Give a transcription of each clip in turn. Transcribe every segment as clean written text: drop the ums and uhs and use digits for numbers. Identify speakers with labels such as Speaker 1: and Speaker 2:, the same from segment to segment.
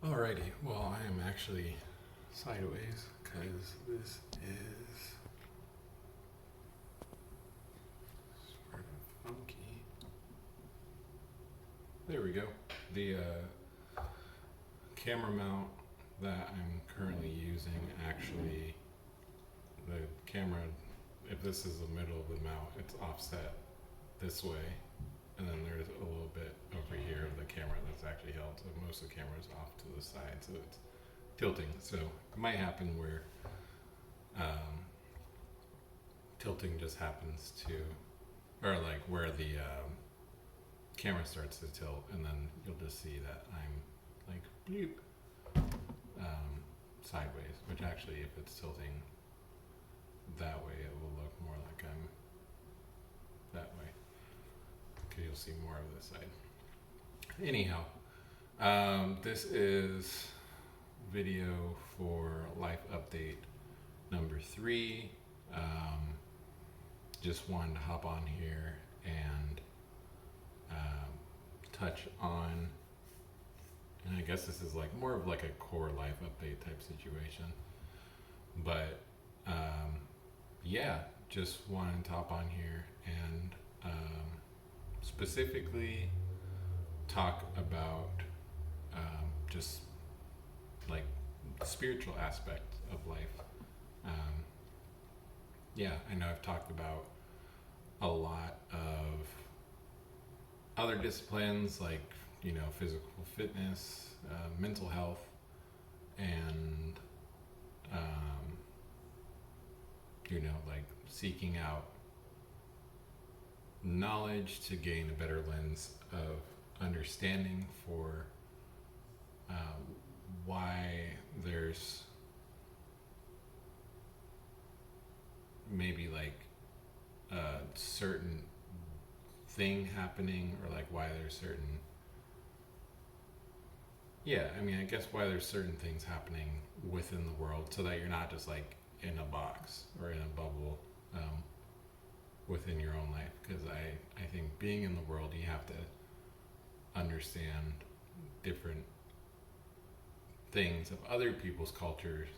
Speaker 1: Alrighty, well, I am actually sideways because this is sort of funky. There we go. The camera mount that I'm currently using actually, the camera, if this is the middle of the mount, it's offset this way. And then there's a little bit over here of the camera that's actually held. So most of the camera's off to the side, so it's tilting. So it might happen where tilting just happens to, or like where the camera starts to tilt, and then you'll just see that I'm like bloop, sideways. Which actually, if it's tilting that way, it will look more like I'm that way. You'll see more of this side. Anyhow, this is video for life update number 3. Just wanted to hop on here and touch on, and I guess this is like more of like a core life update type situation, but yeah, just wanted to hop on here and specifically talk about just like the spiritual aspect of life. Yeah, I know I've talked about a lot of other disciplines like, you know, physical fitness, mental health, and you know, like seeking out knowledge to gain a better lens of understanding for why there's maybe like a certain thing happening, or like why there's certain, I guess why there's certain things happening within the world, so that you're not just like in a box or in a bubble within your own life. Because I think being in the world, you have to understand different things of other people's cultures,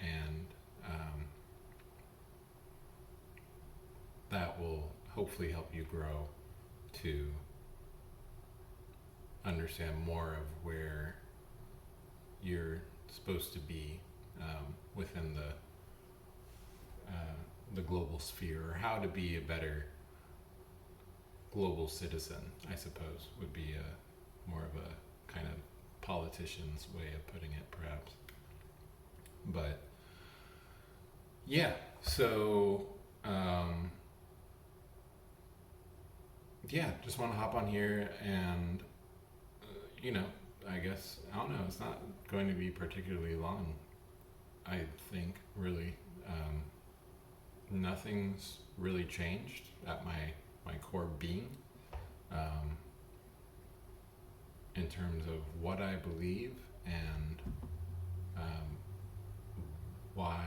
Speaker 1: and that will hopefully help you grow to understand more of where you're supposed to be within the global sphere, or how to be a better global citizen, I suppose, would be a more of a kind of politician's way of putting it, perhaps. But yeah, so just want to hop on here and you know, I guess, I don't know, it's not going to be particularly long, I think, really. Nothing's really changed at my core being, in terms of what I believe and why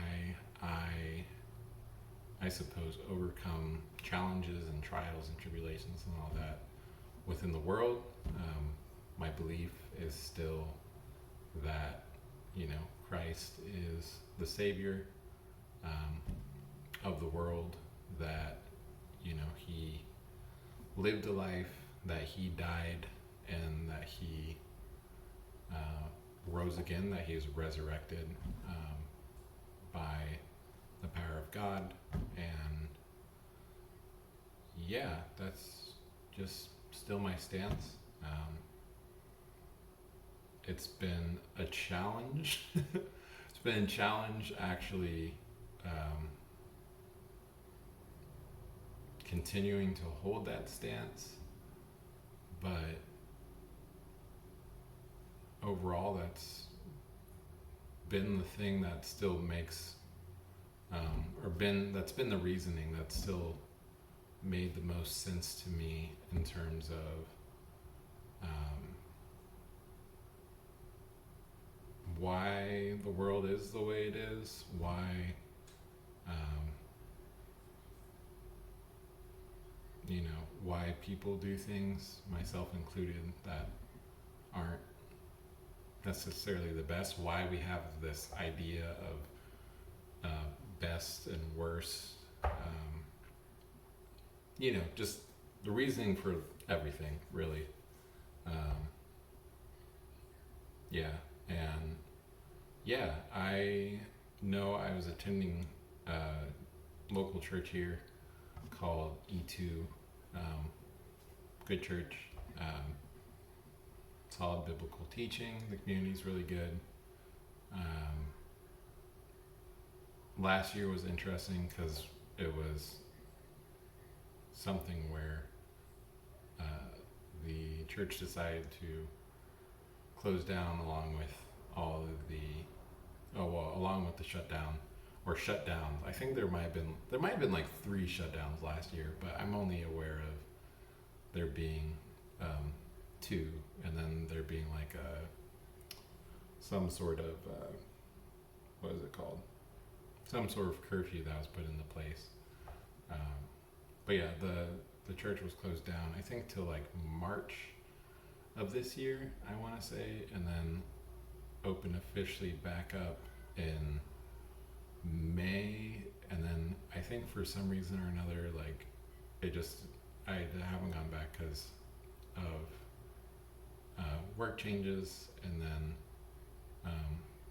Speaker 1: I suppose overcome challenges and trials and tribulations and all that within the world. My belief is still that, you know, Christ is the Savior of the world, that, you know, He lived a life, that He died, and that He rose again, that He is resurrected by the power of God. And yeah, that's just still my stance. It's been a challenge. It's been a challenge actually continuing to hold that stance, but overall that's been the thing that still makes that's been the reasoning that still made the most sense to me in terms of why the world is the way it is, why you know, why people do things, myself included, that aren't necessarily the best. Why we have this idea of best and worst, just the reasoning for everything, really. Yeah, and yeah, I know I was attending a local church here called E2, good church, solid biblical teaching. The community's really good. Last year was interesting because it was something where the church decided to close down along with all of the, along with the shutdown or shutdowns. I think there might have been like 3 shutdowns last year, but I'm only aware of there being 2, and then there being like some sort of what is it called? Some sort of curfew that was put into place. But yeah, the church was closed down, I think, till like March of this year, I want to say, and then opened officially back up in May. And then I think for some reason or another, like I haven't gone back because of work changes, and then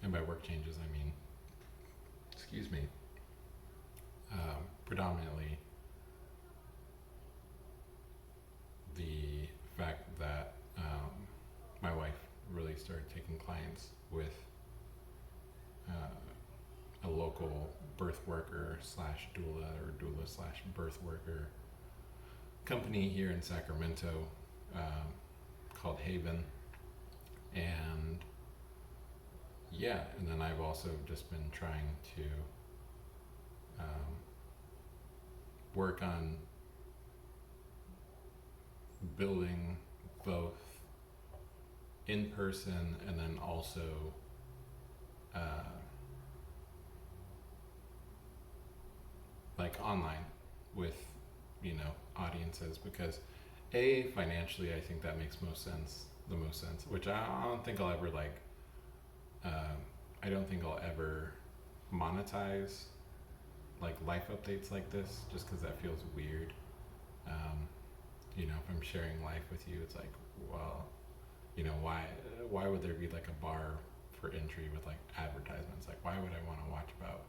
Speaker 1: and by work changes I mean, predominantly the fact that my wife really started taking clients with a local birth worker slash doula, or doula slash birth worker company here in Sacramento, called Haven. And yeah, and then I've also just been trying to work on building both in person and then also like online with audiences, because financially I think that makes the most sense, which I don't think I'll ever I don't think I'll ever monetize like life updates like this, just because that feels weird. If I'm sharing life with you, it's like, well, why would there be like a bar for entry with like advertisements? Like, why would I want to watch about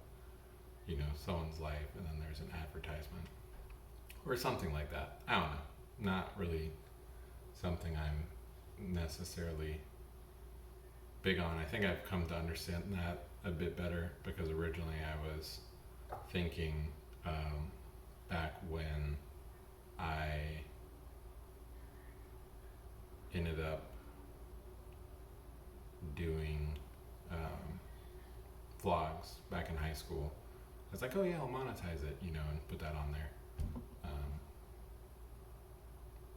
Speaker 1: someone's life and then there's an advertisement or something like that? I don't know. Not really something I'm necessarily big on. I think I've come to understand that a bit better, because originally I was thinking back when I ended up doing vlogs back in high school. I was like, oh yeah, I'll monetize it, and put that on there.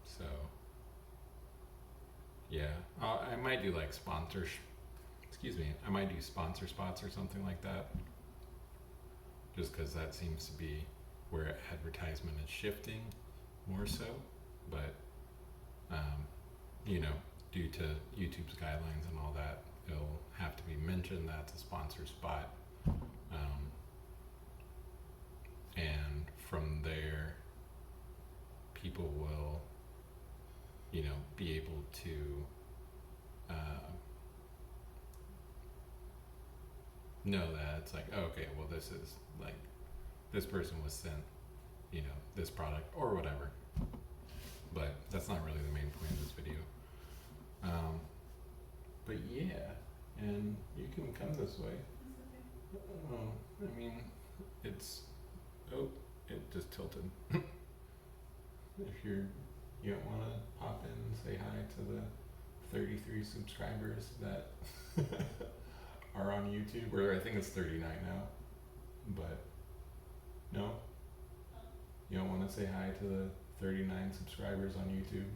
Speaker 1: So yeah, I might do like I might do sponsor spots or something like that, just because that seems to be where advertisement is shifting more so. But due to YouTube's guidelines and all that, it'll have to be mentioned that's a sponsor spot, and from there people will be able to know that it's like, oh, okay, well, this is like, this person was sent this product or whatever. But that's not really the main point of this video. But yeah, and you can come this way. I mean, it just tilted. If you don't want to pop in and say hi to the 33 subscribers that are on YouTube, or I think it's 39 now, but no? You don't want to say hi to the 39 subscribers on YouTube?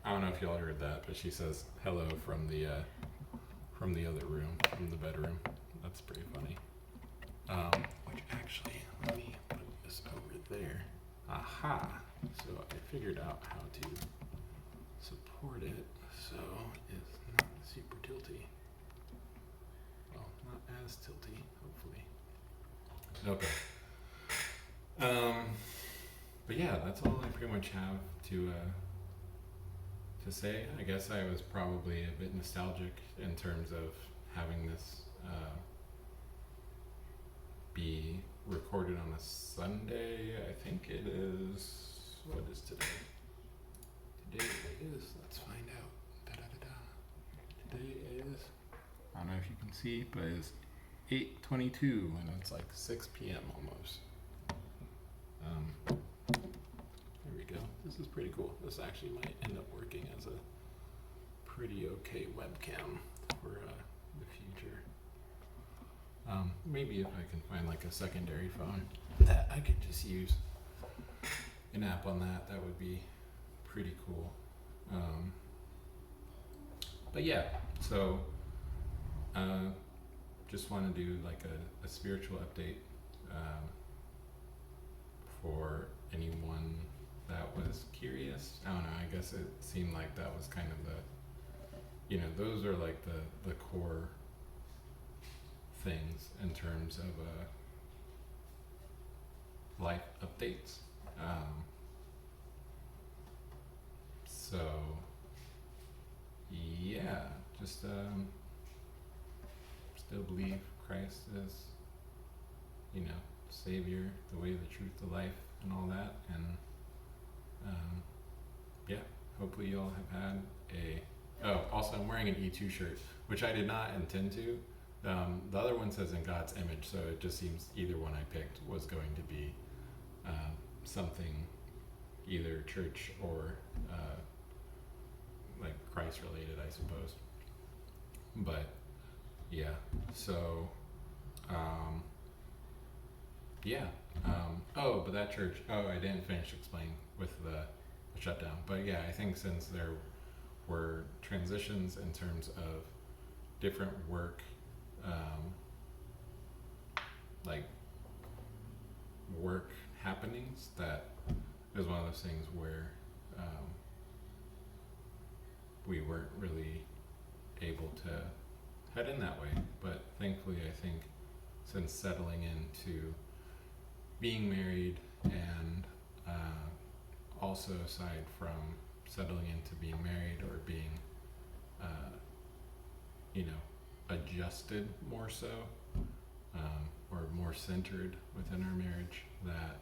Speaker 1: I don't know if y'all heard that, but she says hello from the other room, from the bedroom. That's pretty funny. Which actually, let me put this over there. Aha! So I figured out how to support it so it's less tilty, hopefully. Okay. But yeah, that's all I pretty much have to say. I guess I was probably a bit nostalgic in terms of having this be recorded on a Sunday. I think it is. What is today? Today is. Let's find out. Today is. I don't know if you can see, but it's 8:22, and it's like 6 p.m. almost. There we go. This is pretty cool. This actually might end up working as a pretty okay webcam for the future. Maybe if I can find like a secondary phone that I could just use an app on that, that would be pretty cool. But yeah, so just want to do like a spiritual update for anyone that was curious. I don't know, I guess it seemed like that was kind of those are like the core things in terms of life updates. So yeah, just still believe Christ is, Savior, the way, the truth, the life, and all that. And yeah, hopefully you all have had also I'm wearing an E2 shirt, which I did not intend to. The other one says in God's image, so it just seems either one I picked was going to be something either church or like Christ related, I suppose. But yeah, so but that church, I didn't finish explaining with the shutdown, but yeah, I think since there were transitions in terms of different work, like work happenings, that is one of those things where we weren't really able to head in that way. But thankfully, I think since settling into being married and also aside from settling into being married or being adjusted more so, or more centered within our marriage, that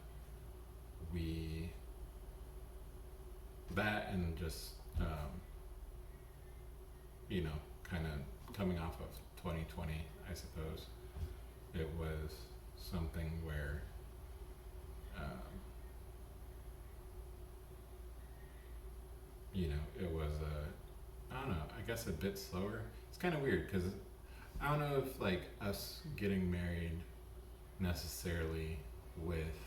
Speaker 1: and just kind of coming off of 2020, I suppose, it was something where it was I don't know, I guess a bit slower. It's kind of weird because I don't know if like us getting married necessarily with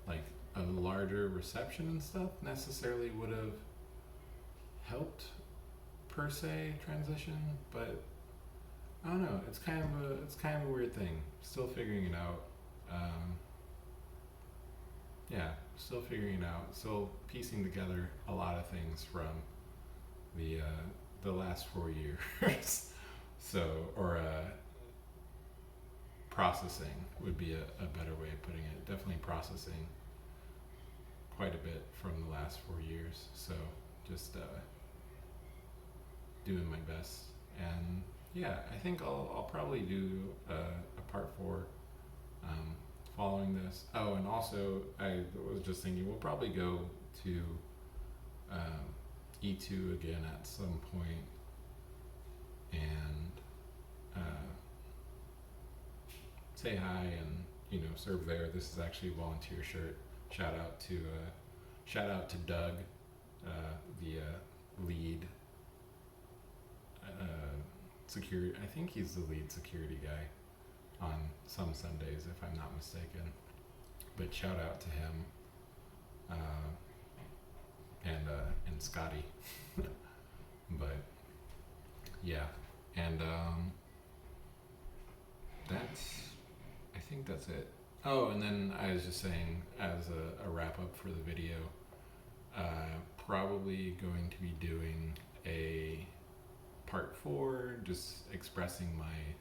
Speaker 1: like a larger reception and stuff necessarily would have helped per se transition, but I don't know, it's kind of a weird thing. Still figuring it out. Still figuring it out. Still piecing together a lot of things from the last 4 years. So, or processing would be a better way of putting it. Definitely processing quite a bit from the last 4 years. So just doing my best. And yeah, I think I'll probably do a part 4 following this. Oh, and also I was just thinking we'll probably go to E2 again at some point and say hi and serve there. This is actually a volunteer shirt. Shout out to Doug, the lead security. I think he's the lead security guy on some Sundays, if I'm not mistaken. But shout out to him and Scotty. But yeah, and I think that's it. Oh, and then I was just saying, as a wrap up for the video, probably going to be doing a part 4, just expressing my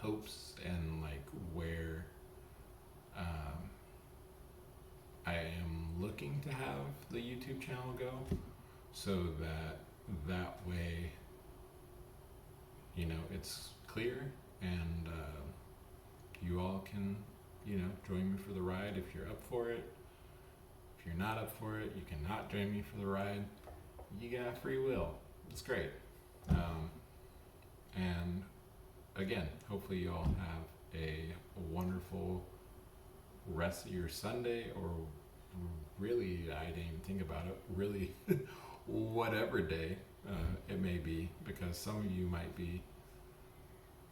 Speaker 1: hopes and like where I am looking to have the YouTube channel go, so that way, you know, it's clear, and you all can, you know, join me for the ride if you're up for it. If you're not up for it, you cannot join me for the ride. You got free will. It's great. And again, hopefully you all have a wonderful rest of your Sunday, or really, I didn't even think about it, really whatever day it may be, because some of you might be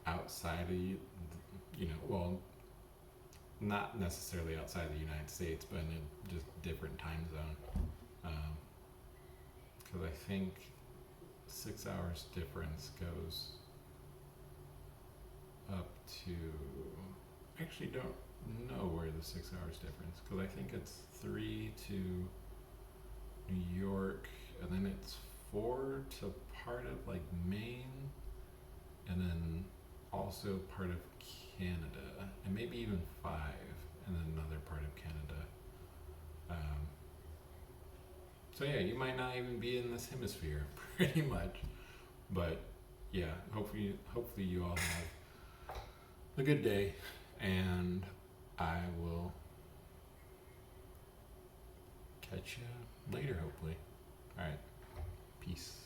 Speaker 1: outside of you know, well, not necessarily outside of the United States, but in a just different time zone. Because I think 6 hours difference goes up to, I actually don't know where the 6 hours difference, because I think it's 3 to New York, and then it's 4 to part of like Maine, and then also part of Canada, and maybe even 5, and then another part of Canada. So yeah, you might not even be in this hemisphere, pretty much. But yeah, hopefully you all have a good day, and I will catch you later, hopefully. All right, peace.